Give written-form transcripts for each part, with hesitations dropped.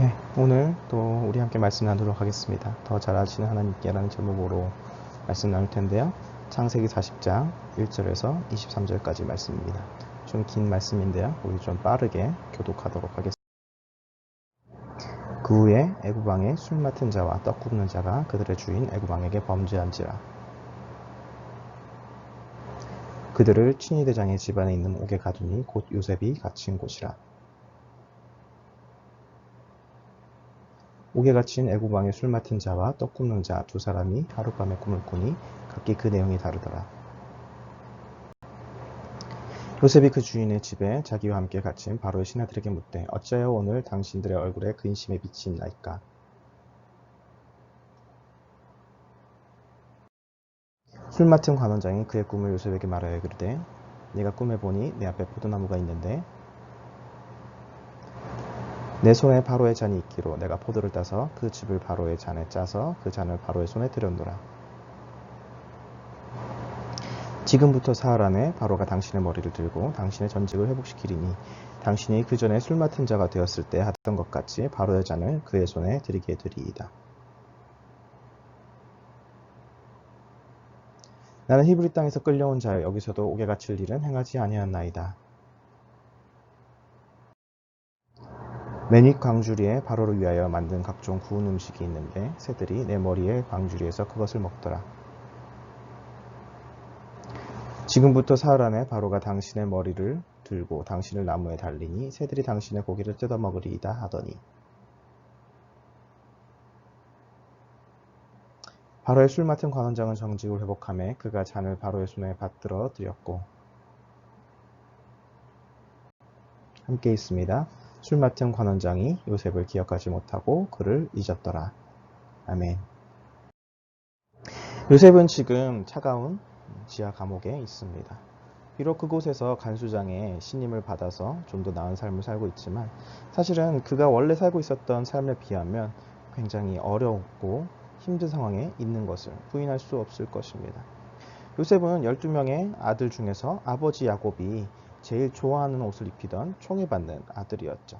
네, 오늘 또 우리 함께 말씀 나누도록 하겠습니다. 더 잘 아시는 하나님께라는 제목으로 말씀 나눌 텐데요. 창세기 40장 1절에서 23절까지 말씀입니다. 좀 긴 말씀인데요. 우리 좀 빠르게 교독하도록 하겠습니다. 그 후에 애굽 왕의 술 맡은 자와 떡 굽는 자가 그들의 주인 애굽 왕에게 범죄한지라. 그들을 친위 대장의 집안에 있는 옥에 가두니 곧 요셉이 갇힌 곳이라. 옥에 갇힌 애굽 왕의 술 맡은 자와 떡 굽는 자 두 사람이 하룻밤에 꿈을 꾸니 각기 그 내용이 다르더라. 요셉이 그 주인의 집에 자기와 함께 갇힌 바로의 신하들에게 묻되 어찌하여 오늘 당신들의 얼굴에 근심의 빛이 있나이까. 술 맡은 관원장이 그의 꿈을 요셉에게 말하여 이르되 네가 꿈에 보니 내 앞에 포도나무가 있는데 내 손에 바로의 잔이 있기로 내가 포도를 따서 그 즙을 바로의 잔에 짜서 그 잔을 바로의 손에 들였노라. 지금부터 사흘 안에 바로가 당신의 머리를 들고 당신의 전직을 회복시키리니 당신이 그 전에 술 맡은 자가 되었을 때 하던 것 같이 바로의 잔을 그의 손에 드리게 되리이다. 나는 히브리 땅에서 끌려온 자여 여기서도 옥에 갇힐 일은 행하지 아니하였나이다. 매닉 광주리에 바로를 위하여 만든 각종 구운 음식이 있는데 새들이 내 머리에 광주리에서 그것을 먹더라. 지금부터 사흘 안에 바로가 당신의 머리를 들고 당신을 나무에 달리니 새들이 당신의 고기를 뜯어먹으리이다 하더니 바로의 술 맡은 관원장은 정직을 회복하며 그가 잔을 바로의 손에 받들어 드렸고 함께 있습니다. 술 맡은 관원장이 요셉을 기억하지 못하고 그를 잊었더라. 아멘. 요셉은 지금 차가운 지하 감옥에 있습니다. 비록 그곳에서 간수장의 신임을 받아서 좀 더 나은 삶을 살고 있지만 사실은 그가 원래 살고 있었던 삶에 비하면 굉장히 어렵고 힘든 상황에 있는 것을 부인할 수 없을 것입니다. 요셉은 12명의 아들 중에서 아버지 야곱이 제일 좋아하는 옷을 입히던 총애받는 아들이었죠.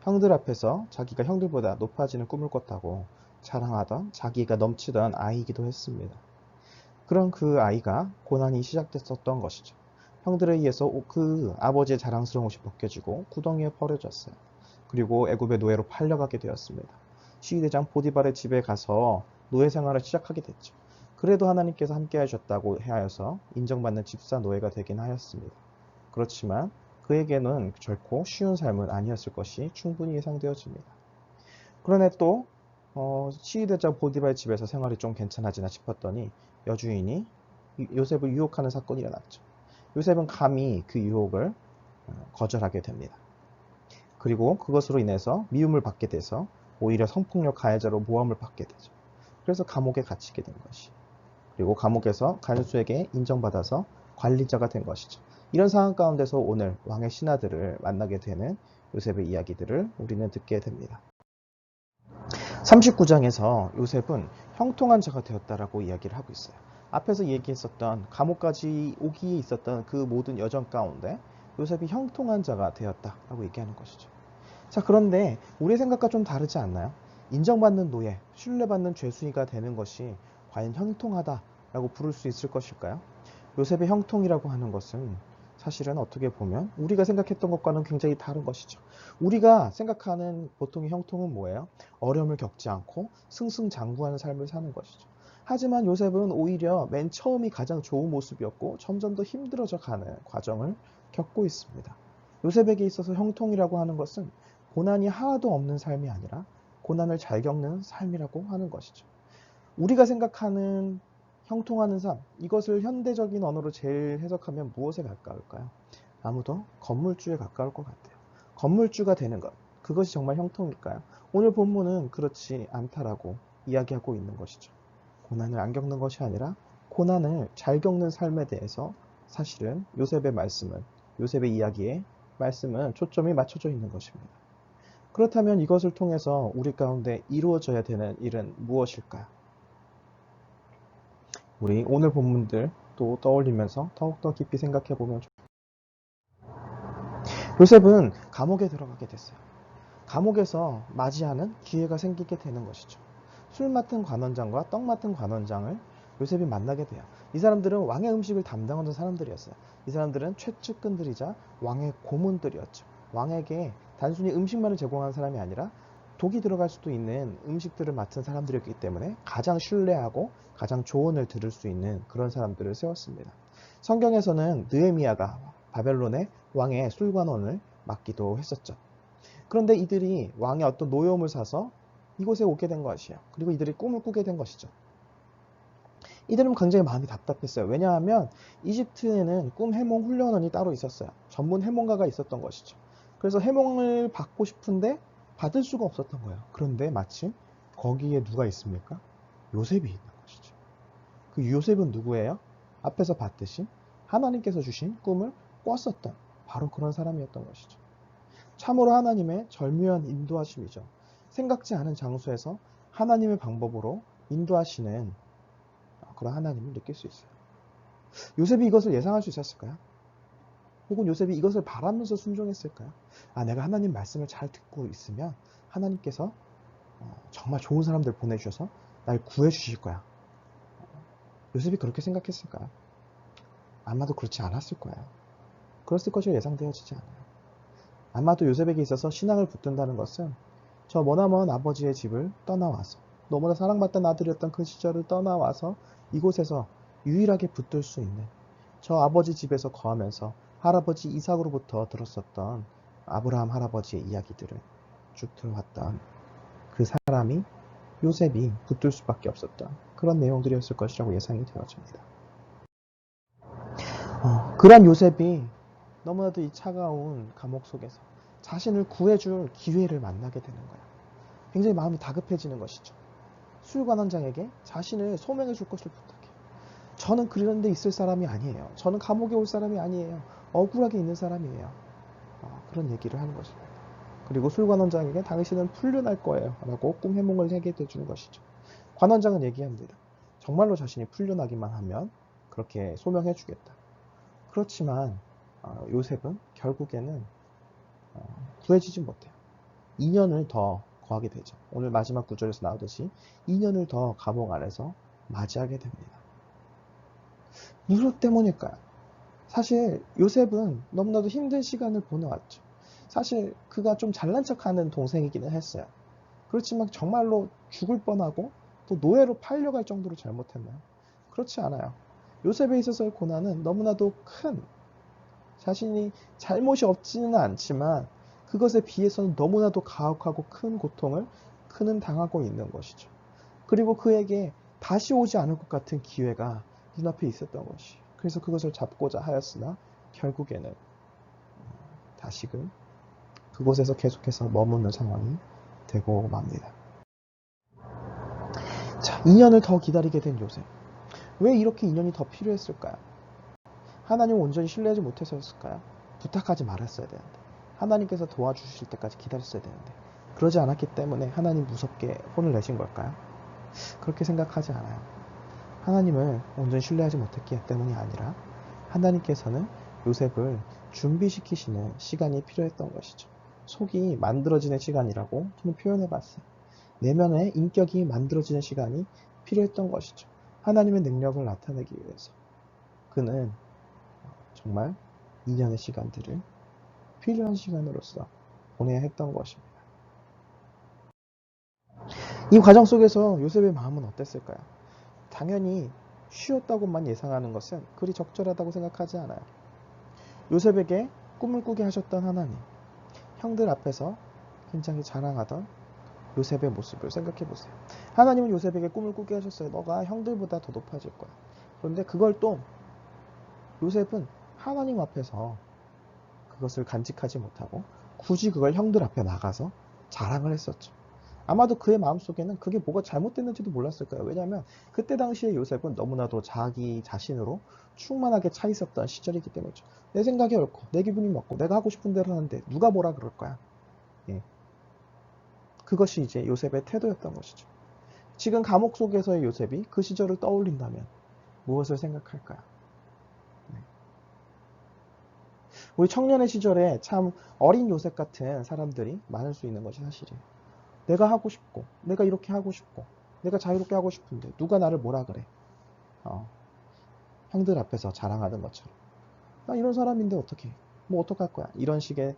형들 앞에서 자기가 형들보다 높아지는 꿈을 꿨다고 자랑하던 자기가 넘치던 아이이기도 했습니다. 그런 그 아이가 고난이 시작됐었던 것이죠. 형들에 의해서 그 아버지의 자랑스러운 옷이 벗겨지고 구덩이에 버려졌어요. 그리고 애굽의 노예로 팔려가게 되었습니다. 시위대장 보디발의 집에 가서 노예 생활을 시작하게 됐죠. 그래도 하나님께서 함께 하셨다고 하여서 인정받는 집사 노예가 되긴 하였습니다. 그렇지만 그에게는 결코 쉬운 삶은 아니었을 것이 충분히 예상되어집니다. 그러나 또 시위대장 보디발의 집에서 생활이 좀 괜찮아지나 싶었더니 여주인이 요셉을 유혹하는 사건이 일어났죠. 요셉은 감히 그 유혹을 거절하게 됩니다. 그리고 그것으로 인해서 미움을 받게 돼서 오히려 성폭력 가해자로 모함을 받게 되죠. 그래서 감옥에 갇히게 된 것이. 그리고 감옥에서 간수에게 인정받아서 관리자가 된 것이죠. 이런 상황 가운데서 오늘 왕의 신하들을 만나게 되는 요셉의 이야기들을 우리는 듣게 됩니다. 39장에서 요셉은 형통한 자가 되었다라고 이야기를 하고 있어요. 앞에서 얘기했었던 감옥까지 오기에 있었던 그 모든 여정 가운데 요셉이 형통한 자가 되었다라고 얘기하는 것이죠. 자, 그런데 우리의 생각과 좀 다르지 않나요? 인정받는 노예, 신뢰받는 죄수이가 되는 것이 과연 형통하다라고 부를 수 있을 것일까요? 요셉의 형통이라고 하는 것은 사실은 어떻게 보면 우리가 생각했던 것과는 굉장히 다른 것이죠. 우리가 생각하는 보통의 형통은 뭐예요? 어려움을 겪지 않고 승승장구하는 삶을 사는 것이죠. 하지만 요셉은 오히려 맨 처음이 가장 좋은 모습이었고 점점 더 힘들어져 가는 과정을 겪고 있습니다. 요셉에게 있어서 형통이라고 하는 것은 고난이 하나도 없는 삶이 아니라 고난을 잘 겪는 삶이라고 하는 것이죠. 우리가 생각하는 형통하는 삶, 이것을 현대적인 언어로 제일 해석하면 무엇에 가까울까요? 아무도 건물주에 가까울 것 같아요. 건물주가 되는 것, 그것이 정말 형통일까요? 오늘 본문은 그렇지 않다라고 이야기하고 있는 것이죠. 고난을 안 겪는 것이 아니라 고난을 잘 겪는 삶에 대해서 사실은 요셉의 말씀은, 요셉의 이야기에 말씀은 초점이 맞춰져 있는 것입니다. 그렇다면 이것을 통해서 우리 가운데 이루어져야 되는 일은 무엇일까요? 우리 오늘 본문들 또 떠올리면서 더욱더 깊이 생각해 보면 요셉은 감옥에 들어가게 됐어요. 감옥에서 맞이하는 기회가 생기게 되는 것이죠. 술 맡은 관원장과 떡 맡은 관원장을 요셉이 만나게 돼요. 이 사람들은 왕의 음식을 담당하던 사람들이었어요. 이 사람들은 최측근들이자 왕의 고문들이었죠. 왕에게 단순히 음식만을 제공하는 사람이 아니라 독이 들어갈 수도 있는 음식들을 맡은 사람들이었기 때문에 가장 신뢰하고 가장 조언을 들을 수 있는 그런 사람들을 세웠습니다. 성경에서는 느헤미야가 바벨론의 왕의 술관원을 맡기도 했었죠. 그런데 이들이 왕의 어떤 노여움을 사서 이곳에 오게 된 것이에요. 그리고 이들이 꿈을 꾸게 된 것이죠. 이들은 굉장히 마음이 답답했어요. 왜냐하면 이집트에는 꿈 해몽 훈련원이 따로 있었어요. 전문 해몽가가 있었던 것이죠. 그래서 해몽을 받고 싶은데 받을 수가 없었던 거예요. 그런데 마침 거기에 누가 있습니까? 요셉이 있는 것이죠. 그 요셉은 누구예요? 앞에서 봤듯이 하나님께서 주신 꿈을 꿨었던 바로 그런 사람이었던 것이죠. 참으로 하나님의 절묘한 인도하심이죠. 생각지 않은 장소에서 하나님의 방법으로 인도하시는 그런 하나님을 느낄 수 있어요. 요셉이 이것을 예상할 수 있었을까요? 혹은 요셉이 이것을 바라면서 순종했을까요? 내가 하나님 말씀을 잘 듣고 있으면 하나님께서 정말 좋은 사람들 보내주셔서 날 구해주실 거야. 요셉이 그렇게 생각했을까요? 아마도 그렇지 않았을 거예요. 그랬을 것이 예상되어지지 않아요. 아마도 요셉에게 있어서 신앙을 붙든다는 것은 저 머나먼 아버지의 집을 떠나와서 너무나 사랑받던 아들이었던 그 시절을 떠나와서 이곳에서 유일하게 붙들 수 있는 저 아버지 집에서 거하면서 할아버지 이삭으로부터 들었었던 아브라함 할아버지의 이야기들을 쭉 들어왔던 그 사람이 요셉이 붙들 수밖에 없었던 그런 내용들이었을 것이라고 예상이 되어집니다. 그런 요셉이 너무나도 이 차가운 감옥 속에서 자신을 구해줄 기회를 만나게 되는 거예요. 굉장히 마음이 다급해지는 것이죠. 술관원장에게 자신을 소명해 줄 것을 부탁해요. 저는 그런 데 있을 사람이 아니에요. 저는 감옥에 올 사람이 아니에요. 억울하게 있는 사람이에요. 그런 얘기를 하는 것입니다. 그리고 술관원장에게 당신은 풀려날 거예요. 라고 꿈 해몽을 하게 해주는 것이죠. 관원장은 얘기합니다. 정말로 자신이 풀려나기만 하면 그렇게 소명해 주겠다. 그렇지만 요셉은 결국에는 구해지지 못해요. 2년을 더 거하게 되죠. 오늘 마지막 구절에서 나오듯이 2년을 더 감옥 안에서 맞이하게 됩니다. 무엇 때문일까요? 사실 요셉은 너무나도 힘든 시간을 보내왔죠. 사실 그가 좀 잘난 척하는 동생이기는 했어요. 그렇지만 정말로 죽을 뻔하고 또 노예로 팔려갈 정도로 잘못했나요? 그렇지 않아요. 요셉에 있어서의 고난은 너무나도 큰, 자신이 잘못이 없지는 않지만 그것에 비해서는 너무나도 가혹하고 큰 고통을 그는 당하고 있는 것이죠. 그리고 그에게 다시 오지 않을 것 같은 기회가 눈앞에 있었던 것이. 그래서 그것을 잡고자 하였으나 결국에는 다시금 그곳에서 계속해서 머무는 상황이 되고 맙니다. 자, 2년을 더 기다리게 된 요셉. 왜 이렇게 2년이 더 필요했을까요? 하나님을 온전히 신뢰하지 못해서였을까요? 부탁하지 말았어야 되는데. 하나님께서 도와주실 때까지 기다렸어야 되는데. 그러지 않았기 때문에 하나님 무섭게 혼을 내신 걸까요? 그렇게 생각하지 않아요. 하나님을 온전히 신뢰하지 못했기 때문이 아니라 하나님께서는 요셉을 준비시키시는 시간이 필요했던 것이죠. 속이 만들어지는 시간이라고 저는 표현해봤어요. 내면의 인격이 만들어지는 시간이 필요했던 것이죠. 하나님의 능력을 나타내기 위해서 그는 정말 2년의 시간들을 필요한 시간으로서 보내야 했던 것입니다. 이 과정 속에서 요셉의 마음은 어땠을까요? 당연히 쉬었다고만 예상하는 것은 그리 적절하다고 생각하지 않아요. 요셉에게 꿈을 꾸게 하셨던 하나님, 형들 앞에서 굉장히 자랑하던 요셉의 모습을 생각해 보세요. 하나님은 요셉에게 꿈을 꾸게 하셨어요. 너가 형들보다 더 높아질 거야. 그런데 그걸 또 요셉은 하나님 앞에서 그것을 간직하지 못하고 굳이 그걸 형들 앞에 나가서 자랑을 했었죠. 아마도 그의 마음속에는 그게 뭐가 잘못됐는지도 몰랐을 거예요. 왜냐하면 그때 당시에 요셉은 너무나도 자기 자신으로 충만하게 차 있었던 시절이기 때문이죠. 내 생각이 옳고 내 기분이 맞고 내가 하고 싶은 대로 하는데 누가 뭐라 그럴 거야. 예. 그것이 이제 요셉의 태도였던 것이죠. 지금 감옥 속에서의 요셉이 그 시절을 떠올린다면 무엇을 생각할까요? 네. 우리 청년의 시절에 참 어린 요셉 같은 사람들이 많을 수 있는 것이 사실이에요. 내가 하고 싶고, 내가 이렇게 하고 싶고, 내가 자유롭게 하고 싶은데 누가 나를 뭐라 그래? 어, 형들 앞에서 자랑하는 것처럼. 나 이런 사람인데 어떻게? 뭐 어떡할 거야? 이런 식의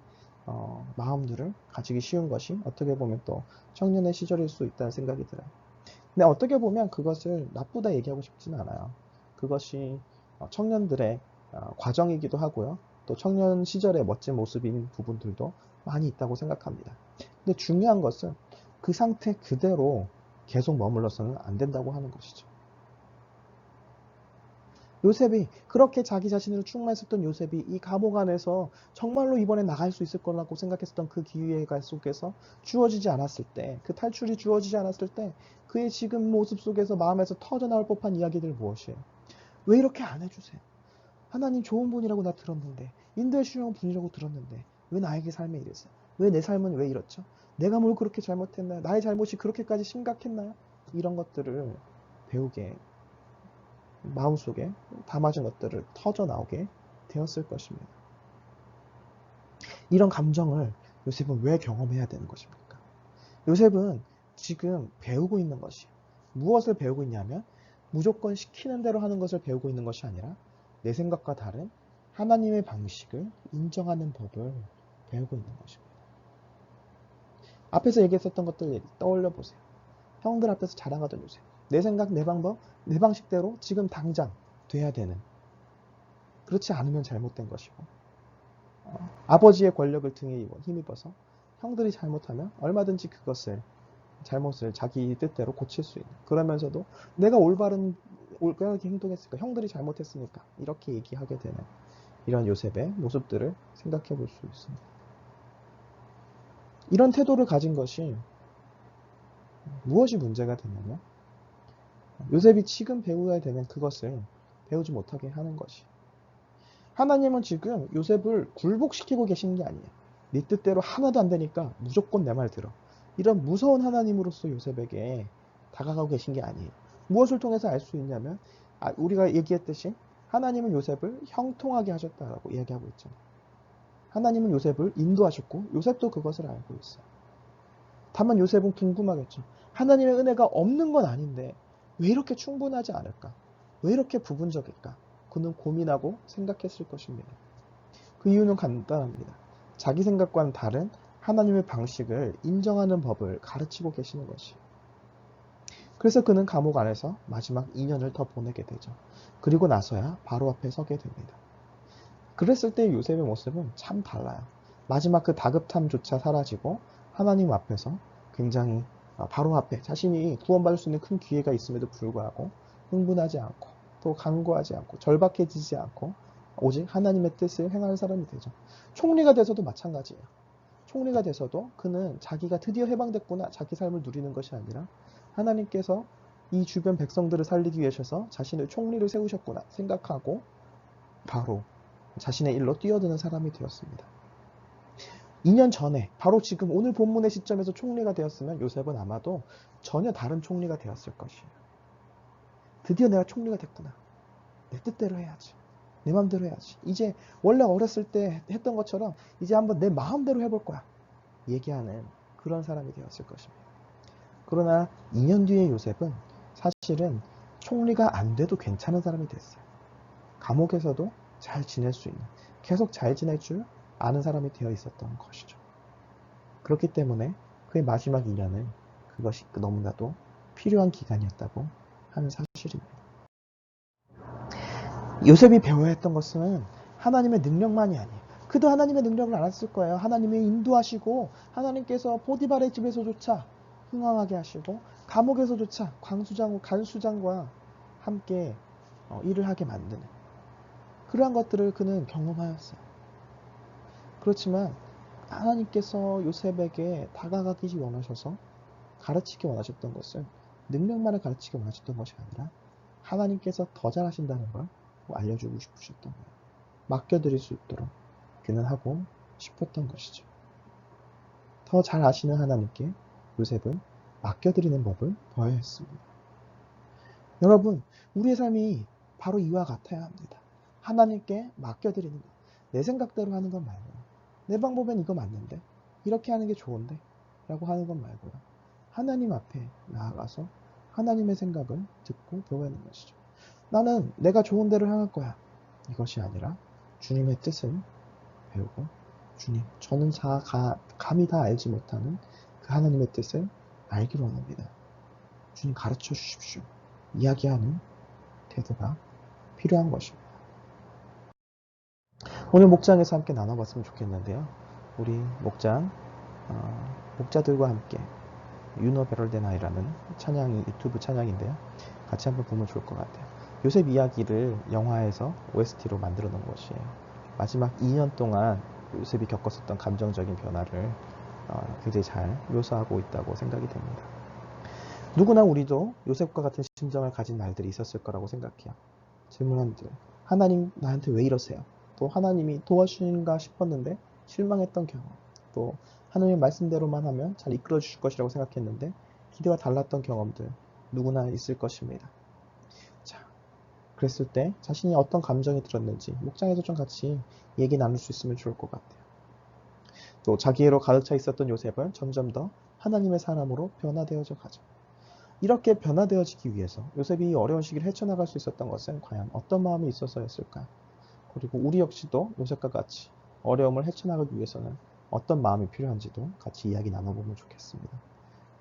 마음들을 가지기 쉬운 것이 어떻게 보면 또 청년의 시절일 수 있다는 생각이 들어요. 근데 어떻게 보면 그것을 나쁘다 얘기하고 싶지는 않아요. 그것이 청년들의 과정이기도 하고요. 또 청년 시절의 멋진 모습인 부분들도 많이 있다고 생각합니다. 근데 중요한 것은 그 상태 그대로 계속 머물러서는 안 된다고 하는 것이죠. 요셉이 그렇게 자기 자신으로 충만했었던 요셉이 이 감옥 안에서 정말로 이번에 나갈 수 있을 거라고 생각했었던 그 기회가 속에서 주어지지 않았을 때, 그 탈출이 주어지지 않았을 때 그의 지금 모습 속에서 마음에서 터져나올 법한 이야기들 무엇이에요? 왜 이렇게 안 해주세요? 하나님 좋은 분이라고 나 들었는데, 인도해 주시는 분이라고 들었는데 왜 나에게 삶에 이랬어요? 왜 내 삶은 왜 이렇죠? 내가 뭘 그렇게 잘못했나요? 나의 잘못이 그렇게까지 심각했나요? 이런 것들을 배우게 마음속에 담아진 것들을 터져 나오게 되었을 것입니다. 이런 감정을 요셉은 왜 경험해야 되는 것입니까? 요셉은 지금 배우고 있는 것이에요. 무엇을 배우고 있냐면 무조건 시키는 대로 하는 것을 배우고 있는 것이 아니라 내 생각과 다른 하나님의 방식을 인정하는 법을 배우고 있는 것입니다. 앞에서 얘기했었던 것들 떠올려 보세요. 형들 앞에서 자랑하던 요셉. 내 생각, 내 방법, 내 방식대로 지금 당장 돼야 되는. 그렇지 않으면 잘못된 것이고 아버지의 권력을 등에 힘입어서 형들이 잘못하면 얼마든지 그것을 잘못을 자기 뜻대로 고칠 수 있는 그러면서도 내가 올바르게 행동했으니까 형들이 잘못했으니까 이렇게 얘기하게 되는 이런 요셉의 모습들을 생각해 볼 수 있습니다. 이런 태도를 가진 것이 무엇이 문제가 되냐면 요셉이 지금 배워야 되는 그것을 배우지 못하게 하는 것이 하나님은 지금 요셉을 굴복시키고 계시는 게 아니에요. 네 뜻대로 하나도 안 되니까 무조건 내 말 들어. 이런 무서운 하나님으로서 요셉에게 다가가고 계신 게 아니에요. 무엇을 통해서 알 수 있냐면 우리가 얘기했듯이 하나님은 요셉을 형통하게 하셨다라고 이야기하고 있잖아요. 하나님은 요셉을 인도하셨고 요셉도 그것을 알고 있어요. 다만 요셉은 궁금하겠죠. 하나님의 은혜가 없는 건 아닌데 왜 이렇게 충분하지 않을까? 왜 이렇게 부분적일까? 그는 고민하고 생각했을 것입니다. 그 이유는 간단합니다. 자기 생각과는 다른 하나님의 방식을 인정하는 법을 가르치고 계시는 것이에요. 그래서 그는 감옥 안에서 마지막 2년을 더 보내게 되죠. 그리고 나서야 바로 앞에 서게 됩니다. 그랬을 때 요셉의 모습은 참 달라요. 마지막 그 다급함조차 사라지고 하나님 앞에서 굉장히 바로 앞에 자신이 구원받을 수 있는 큰 기회가 있음에도 불구하고 흥분하지 않고 또 간구하지 않고 절박해지지 않고 오직 하나님의 뜻을 행하는 사람이 되죠. 총리가 돼서도 마찬가지예요. 총리가 돼서도 그는 자기가 드디어 해방됐구나 자기 삶을 누리는 것이 아니라 하나님께서 이 주변 백성들을 살리기 위해서 자신을 총리를 세우셨구나 생각하고 바로 자신의 일로 뛰어드는 사람이 되었습니다. 2년 전에 바로 지금 오늘 본문의 시점에서 총리가 되었으면 요셉은 아마도 전혀 다른 총리가 되었을 것이에요. 드디어 내가 총리가 됐구나. 내 뜻대로 해야지. 내 마음대로 해야지. 이제 원래 어렸을 때 했던 것처럼 이제 한번 내 마음대로 해볼 거야. 얘기하는 그런 사람이 되었을 것입니다. 그러나 2년 뒤에 요셉은 사실은 총리가 안 돼도 괜찮은 사람이 됐어요. 감옥에서도 잘 지낼 수 있는, 계속 잘 지낼 줄 아는 사람이 되어 있었던 것이죠. 그렇기 때문에 그의 마지막 2년은 그것이 너무나도 필요한 기간이었다고 하는 사실입니다. 요셉이 배워야 했던 것은 하나님의 능력만이 아니에요. 그도 하나님의 능력을 알았을 거예요. 하나님이 인도하시고 하나님께서 보디발의 집에서조차 흥황하게 하시고 감옥에서조차 간수장과 함께 일을 하게 만드는 그러한 것들을 그는 경험하였어요. 그렇지만 하나님께서 요셉에게 다가가기 원하셔서 가르치기 원하셨던 것은 능력만을 가르치기 원하셨던 것이 아니라 하나님께서 더 잘하신다는 걸 알려주고 싶으셨던 거예요. 맡겨드릴 수 있도록 그는 하고 싶었던 것이죠. 더 잘 아시는 하나님께 요셉은 맡겨드리는 법을 배워야 했습니다. 여러분, 우리의 삶이 바로 이와 같아야 합니다. 하나님께 맡겨드리는 것. 내 생각대로 하는 것 말고요. 내 방법엔 이거 맞는데? 이렇게 하는 게 좋은데? 라고 하는 것 말고요. 하나님 앞에 나아가서 하나님의 생각을 듣고 배우는 것이죠. 나는 내가 좋은 대로 향할 거야. 이것이 아니라 주님의 뜻을 배우고 주님, 저는 감히 다 알지 못하는 그 하나님의 뜻을 알기로 합니다. 주님 가르쳐 주십시오. 이야기하는 태도가 필요한 것입니다. 오늘 목장에서 함께 나눠봤으면 좋겠는데요. 우리 목자들과 함께 유노 베럴데나이라는 찬양이 유튜브 찬양인데요. 같이 한번 보면 좋을 것 같아요. 요셉 이야기를 영화에서 OST로 만들어 놓은 것이에요. 마지막 2년 동안 요셉이 겪었었던 감정적인 변화를 굉장히 잘 묘사하고 있다고 생각이 됩니다. 누구나 우리도 요셉과 같은 심정을 가진 날들이 있었을 거라고 생각해요. 질문한들, 하나님 나한테 왜 이러세요? 또 하나님이 도와주신가 싶었는데 실망했던 경험, 또 하나님의 말씀대로만 하면 잘 이끌어 주실 것이라고 생각했는데 기대와 달랐던 경험들 누구나 있을 것입니다. 자, 그랬을 때 자신이 어떤 감정이 들었는지 목장에서 좀 같이 얘기 나눌 수 있으면 좋을 것 같아요. 또 자기애로 가득 차 있었던 요셉은 점점 더 하나님의 사람으로 변화되어져 가죠. 이렇게 변화되어지기 위해서 요셉이 어려운 시기를 헤쳐나갈 수 있었던 것은 과연 어떤 마음이 있어서였을까요? 그리고 우리 역시도 요셉과 같이 어려움을 헤쳐나가기 위해서는 어떤 마음이 필요한지도 같이 이야기 나눠보면 좋겠습니다.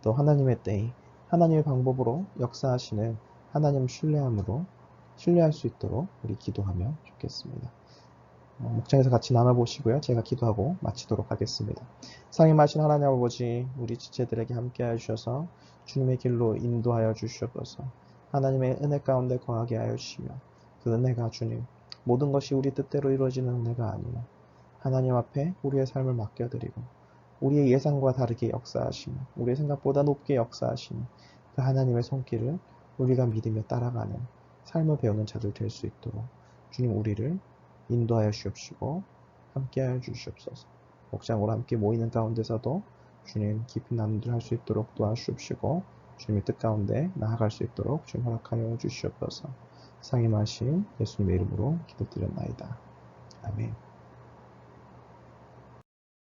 또 하나님의 때에 하나님의 방법으로 역사하시는 하나님 신뢰할 수 있도록 우리 기도하면 좋겠습니다. 목장에서 같이 나눠보시고요. 제가 기도하고 마치도록 하겠습니다. 상임하신 하나님 아버지, 우리 지체들에게 함께하여 주셔서 주님의 길로 인도하여 주시옵소서. 하나님의 은혜 가운데 거하게 하여 주시며 그 은혜가 주님, 모든 것이 우리 뜻대로 이루어지는 은혜가 아니요 하나님 앞에 우리의 삶을 맡겨드리고 우리의 예상과 다르게 역사하시며 우리의 생각보다 높게 하시며 그 하나님의 손길을 우리가 믿으며 따라가는 삶을 배우는 자들 될 수 있도록 주님 우리를 인도하여 주옵시고 함께하여 주시옵소서. 목장으로 함께 모이는 가운데서도 주님 깊이 나눔을 할 수 있도록 도와주옵시고 주님의 뜻 가운데 나아갈 수 있도록 주님 허락하여 주시옵소서. 상임하신 예수님의 이름으로 기도드렸나이다. 아멘.